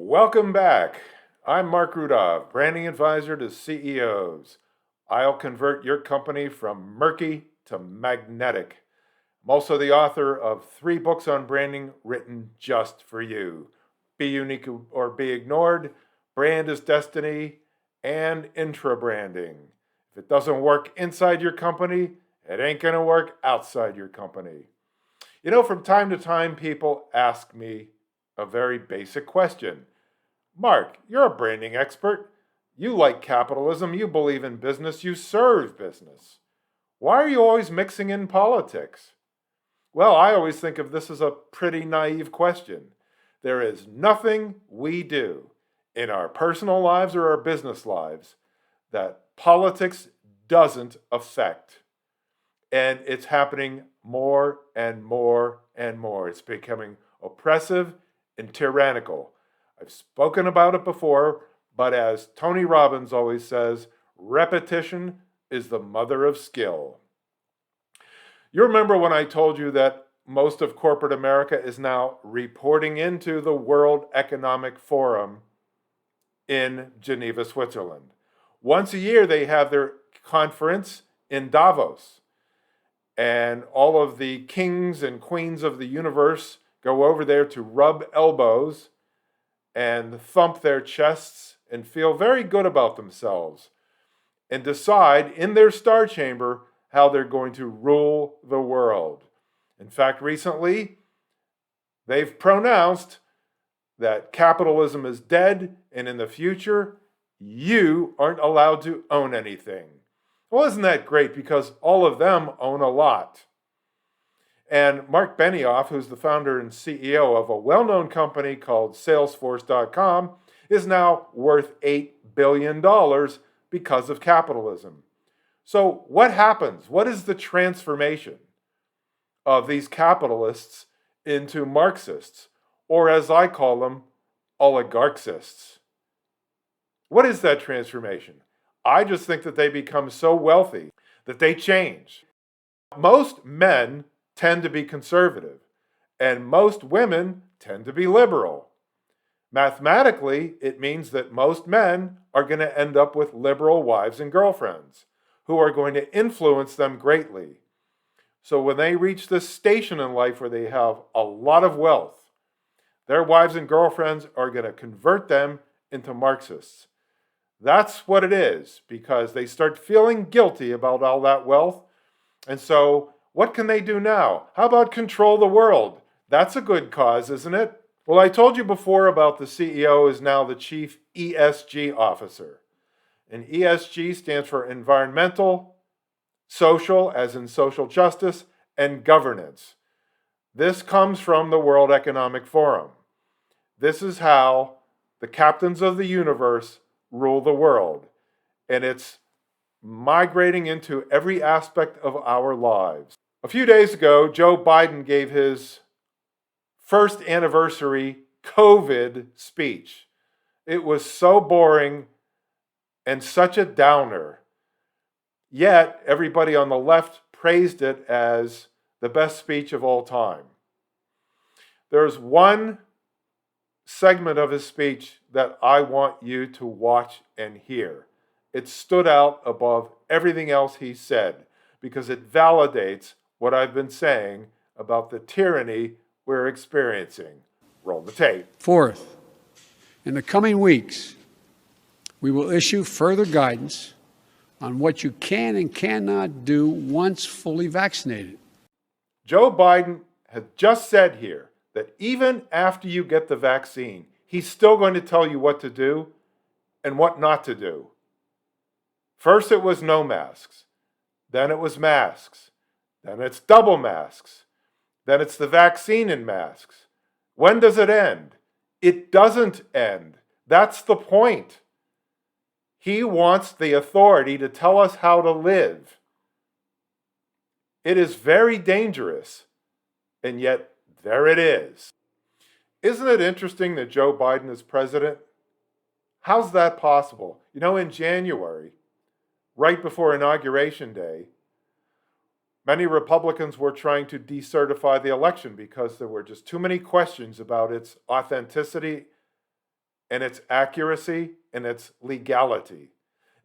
Welcome back. I'm Marc Rudov, branding advisor to CEOs. I'll convert your company from murky to magnetic. I'm also the author of 3 books on branding written just for you: Be Unique or Be Ignored, Brand is Destiny, and Intra-Branding. If it doesn't work inside your company, it ain't going to work outside your company. You know, from time to time, people ask me a very basic question. Marc, you're a branding expert. You like capitalism, you believe in business, you serve business. Why are you always mixing in politics? Well, I always think of this as a pretty naive question. There is nothing we do in our personal lives or our business lives that politics doesn't affect. And it's happening more and more and more. It's becoming oppressive and tyrannical. I've spoken about it before, but as Tony Robbins always says, repetition is the mother of skill. You remember when I told you that most of corporate America is now reporting into the World Economic Forum in Geneva, Switzerland. Once a year, they have their conference in Davos. And all of the kings and queens of the universe go over there to rub elbows and thump their chests and feel very good about themselves and decide in their star chamber how they're going to rule the world. In fact, recently, they've pronounced that capitalism is dead, and in the future, you aren't allowed to own anything. Well, isn't that great? Because all of them own a lot. And Marc Benioff, who's the founder and CEO of a well-known company called Salesforce.com, is now worth $8 billion because of capitalism. So what happens? What is the transformation of these capitalists into Marxists, or as I call them, oligarchists? What is that transformation? I just think that they become so wealthy that they change. Most men tend to be conservative, and most women tend to be liberal. Mathematically, it means that most men are going to end up with liberal wives and girlfriends who are going to influence them greatly. So when they reach this station in life where they have a lot of wealth, their wives and girlfriends are going to convert them into Marxists. That's what it is, because they start feeling guilty about all that wealth. And so what can they do now? How about control the world? That's a good cause, isn't it? Well, I told you before about the CEO is now the chief ESG officer. And ESG stands for environmental, social, as in social justice, and governance. This comes from the World Economic Forum. This is how the captains of the universe rule the world. And it's migrating into every aspect of our lives. A few days ago, Joe Biden gave his first anniversary COVID speech. It was so boring and such a downer. Yet, everybody on the left praised it as the best speech of all time. There's one segment of his speech that I want you to watch and hear. It stood out above everything else he said because it validates what I've been saying about the tyranny we're experiencing. Roll the tape. Fourth, in the coming weeks, we will issue further guidance on what you can and cannot do once fully vaccinated. Joe Biden has just said here that even after you get the vaccine, he's still going to tell you what to do and what not to do. First it was no masks, then it was masks, then it's double masks, then it's the vaccine and masks. When does it end? It doesn't end. That's the point. He wants the authority to tell us how to live. It is very dangerous, and yet there it is. Isn't it interesting that Joe Biden is president? How's that possible? You know, in January, right before Inauguration Day, many Republicans were trying to decertify the election because there were just too many questions about its authenticity and its accuracy and its legality.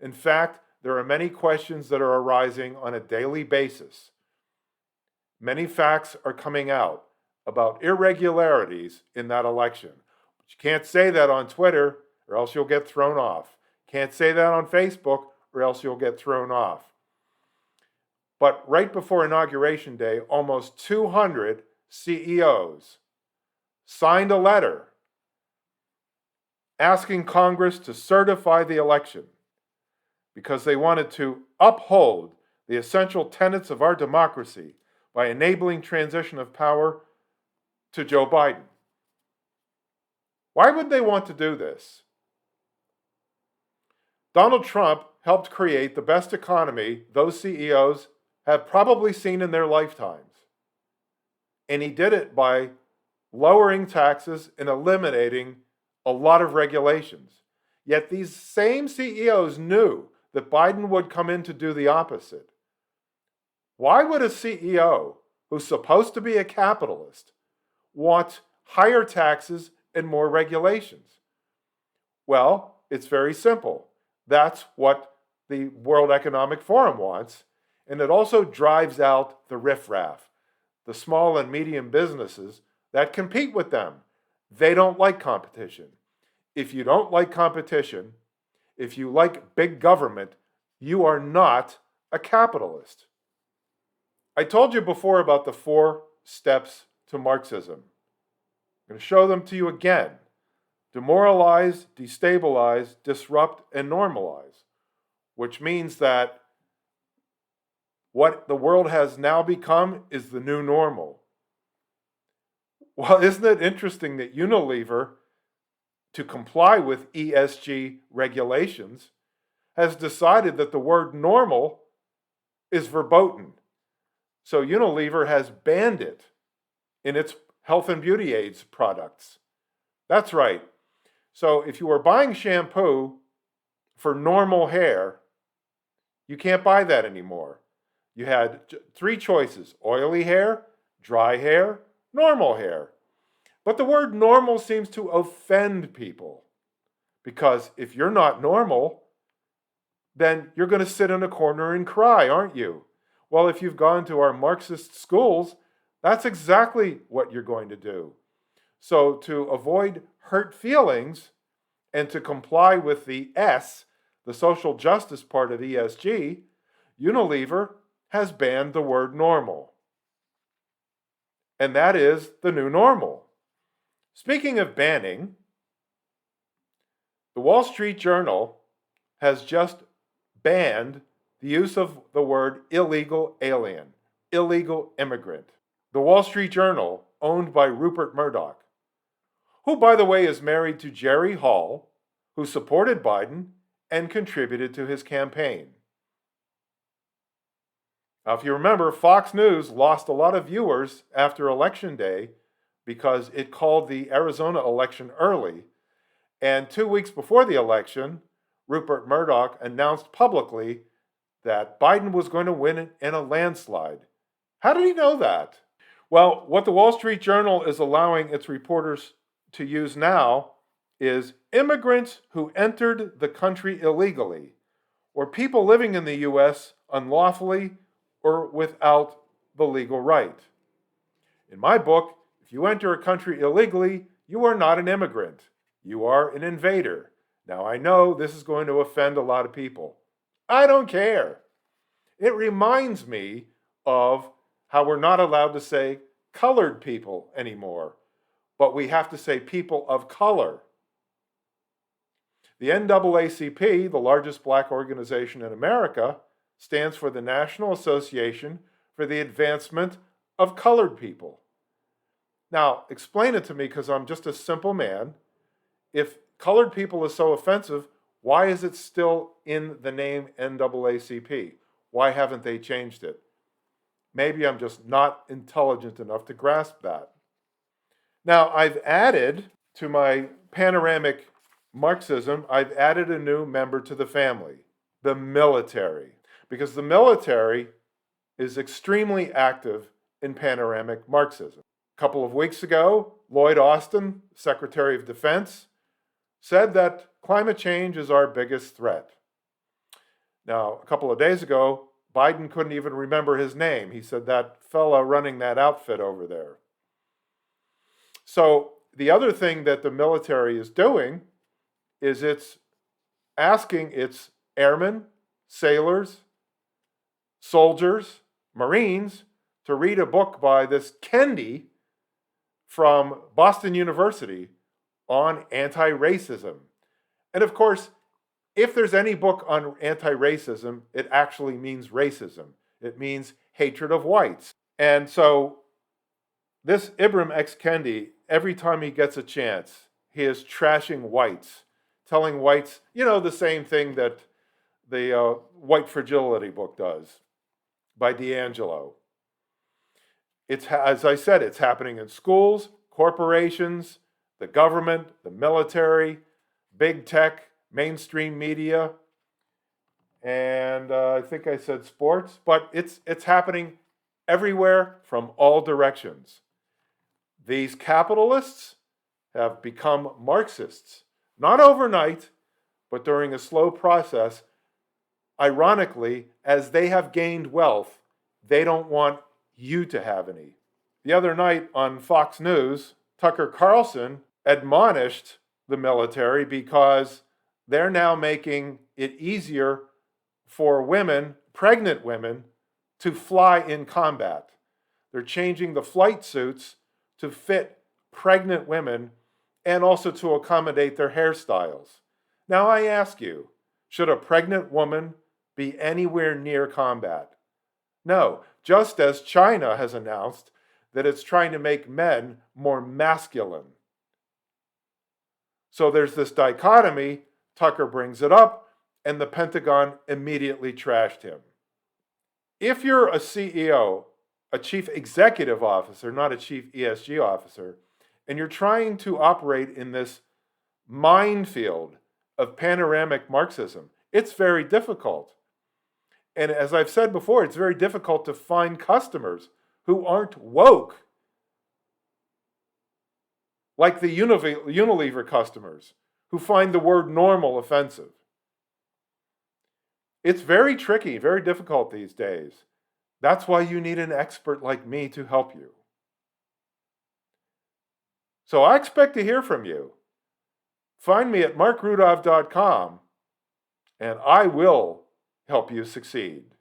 In fact, there are many questions that are arising on a daily basis. Many facts are coming out about irregularities in that election. But you can't say that on Twitter or else you'll get thrown off. Can't say that on Facebook or else you'll get thrown off. But right before Inauguration Day, almost 200 CEOs signed a letter asking Congress to certify the election because they wanted to uphold the essential tenets of our democracy by enabling transition of power to Joe Biden. Why would they want to do this? Donald Trump helped create the best economy those CEOs have probably seen in their lifetimes. And he did it by lowering taxes and eliminating a lot of regulations. Yet these same CEOs knew that Biden would come in to do the opposite. Why would a CEO who's supposed to be a capitalist want higher taxes and more regulations? Well, it's very simple. That's what the World Economic Forum wants, and it also drives out the riffraff, the small and medium businesses that compete with them. They don't like competition. If you don't like competition, if you like big government, you are not a capitalist. I told you before about the 4 steps to Marxism. I'm going to show them to you again. Demoralize, destabilize, disrupt, and normalize, which means that what the world has now become is the new normal. Well, isn't it interesting that Unilever, to comply with ESG regulations, has decided that the word normal is verboten. So Unilever has banned it in its health and beauty aids products. That's right. So if you are buying shampoo for normal hair, you can't buy that anymore. You had 3 choices: oily hair, dry hair, normal hair. But the word normal seems to offend people, because if you're not normal, then you're going to sit in a corner and cry, aren't you? Well, if you've gone to our Marxist schools, that's exactly what you're going to do. So to avoid hurt feelings and to comply with the S, the social justice part of ESG, Unilever has banned the word normal. And that is the new normal. Speaking of banning, the Wall Street Journal has just banned the use of the word illegal alien, illegal immigrant. The Wall Street Journal, owned by Rupert Murdoch, who, by the way, is married to Jerry Hall, who supported Biden and contributed to his campaign. Now, if you remember, Fox News lost a lot of viewers after Election Day because it called the Arizona election early. And 2 weeks before the election, Rupert Murdoch announced publicly that Biden was going to win in a landslide. How did he know that? Well, what the Wall Street Journal is allowing its reporters to use now is immigrants who entered the country illegally, or people living in the U.S. unlawfully or without the legal right. In my book, if you enter a country illegally, you are not an immigrant. You are an invader. Now, I know this is going to offend a lot of people. I don't care. It reminds me of how we're not allowed to say colored people anymore, but we have to say people of color. The NAACP, the largest black organization in America, stands for the National Association for the Advancement of Colored People. Now, explain it to me, because I'm just a simple man. If colored people is so offensive, why is it still in the name NAACP? Why haven't they changed it? Maybe I'm just not intelligent enough to grasp that. Now, I've added to my panoramic Marxism, I've added a new member to the family, the military, because the military is extremely active in panoramic Marxism. A couple of weeks ago, Lloyd Austin, Secretary of Defense, said that climate change is our biggest threat. Now, a couple of days ago, Biden couldn't even remember his name. He said that fella running that outfit over there. So the other thing that the military is doing is it's asking its airmen, sailors, soldiers, Marines to read a book by this Kendi from Boston University on anti-racism. And of course, if there's any book on anti-racism, it actually means racism. It means hatred of whites. And so this Ibram X. Kendi, every time he gets a chance, he is trashing whites, telling whites, the same thing that the White Fragility book does by D'Angelo. It's, as I said, it's happening in schools, corporations, the government, the military, big tech, mainstream media, and I think I said sports, but it's happening everywhere from all directions. These capitalists have become Marxists, not overnight, but during a slow process. Ironically, as they have gained wealth, they don't want you to have any. The other night on Fox News, Tucker Carlson admonished the military because they're now making it easier for women, pregnant women, to fly in combat. They're changing the flight suits to fit pregnant women and also to accommodate their hairstyles. Now I ask you, should a pregnant woman be anywhere near combat? No, just as China has announced that it's trying to make men more masculine. So there's this dichotomy. Tucker brings it up, and the Pentagon immediately trashed him. If you're a CEO, a chief executive officer, not a chief ESG officer, and you're trying to operate in this minefield of panoramic Marxism, it's very difficult. And as I've said before, it's very difficult to find customers who aren't woke, like the Unilever customers who find the word normal offensive. It's very tricky, very difficult these days. That's why you need an expert like me to help you. So I expect to hear from you. Find me at markrudov.com, and I will help you succeed.